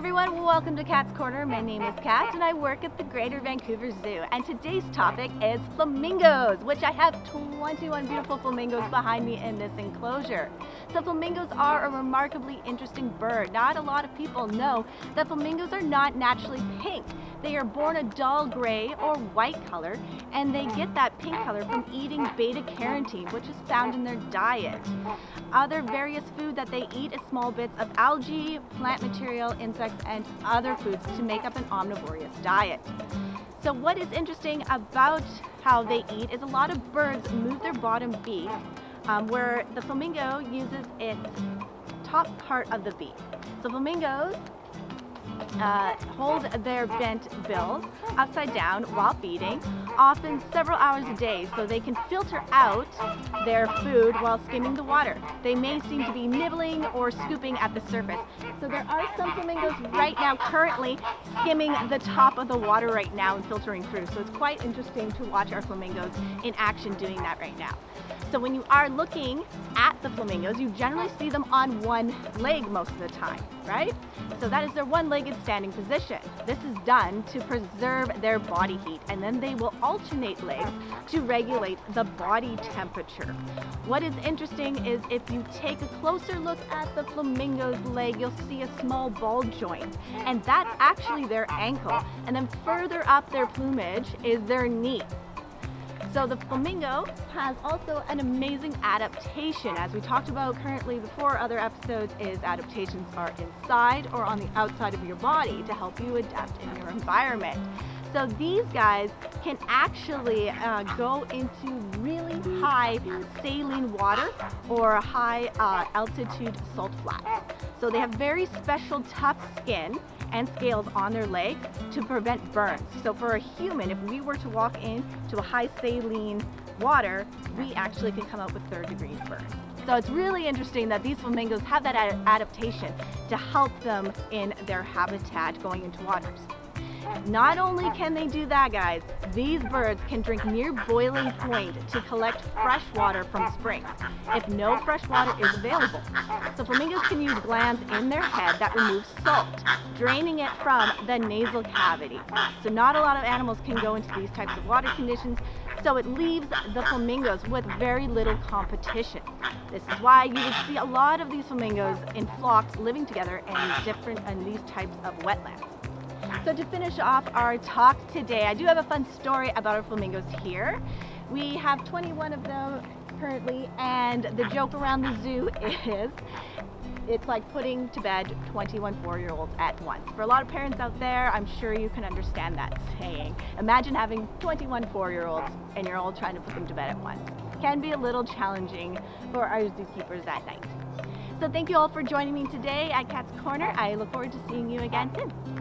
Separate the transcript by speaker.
Speaker 1: everyone, welcome to Cat's Corner. My name is Kat and I work at the Greater Vancouver Zoo, and today's topic is flamingos, which I have 21 beautiful flamingos behind me in this enclosure. So flamingos are a remarkably interesting bird. Not a lot of people know that flamingos are not naturally pink. They are born a dull gray or white color, and they get that pink color from eating beta-carotene, which is found in their diet. Other various food that they eat is small bits of algae, plant material, insects, and other foods to make up an omnivorous diet. So what is interesting about how they eat is a lot of birds move their bottom beak, where the flamingo uses its top part of the beak. So flamingos hold their bent bills upside down while feeding, often several hours a day, so they can filter out their food while skimming the water. They may seem to be nibbling or scooping at the surface. So there are some flamingos right now currently skimming the top of the water right now and filtering through. So it's quite interesting to watch our flamingos in action doing that right now. So when you are looking at the flamingos, you generally see them on one leg most of the time, right? So that is their one-legged standing position. This is done to preserve their body heat, and then they will alternate legs to regulate the body temperature. What is interesting is if you take a closer look at the flamingo's leg, you'll see a small ball joint, and that's actually their ankle. And then further up their plumage is their knee. So the flamingo has also an amazing adaptation. As we talked about currently before other episodes, is adaptations are inside or on the outside of your body to help you adapt in your environment. So these guys can actually go into really high saline water or high altitude salt flats. So they have very special tough skin and scales on their legs to prevent burns. So for a human, if we were to walk into a high saline water, we actually can come out with third-degree burns. So it's really interesting that these flamingos have that adaptation to help them in their habitat going into waters. Not only can they do that, guys, these birds can drink near boiling point to collect fresh water from springs if no fresh water is available. So flamingos can use glands in their head that remove salt, draining it from the nasal cavity. So not a lot of animals can go into these types of water conditions, so it leaves the flamingos with very little competition. This is why you would see a lot of these flamingos in flocks living together in these types of wetlands. So to finish off our talk today, I do have a fun story about our flamingos here. We have 21 of them currently, and the joke around the zoo is it's like putting to bed 21 4-year-olds at once. For a lot of parents out there, I'm sure you can understand that saying. Imagine having 21 4-year-olds and you're all trying to put them to bed at once. It can be a little challenging for our zookeepers at night. So thank you all for joining me today at Cat's Corner. I look forward to seeing you again soon.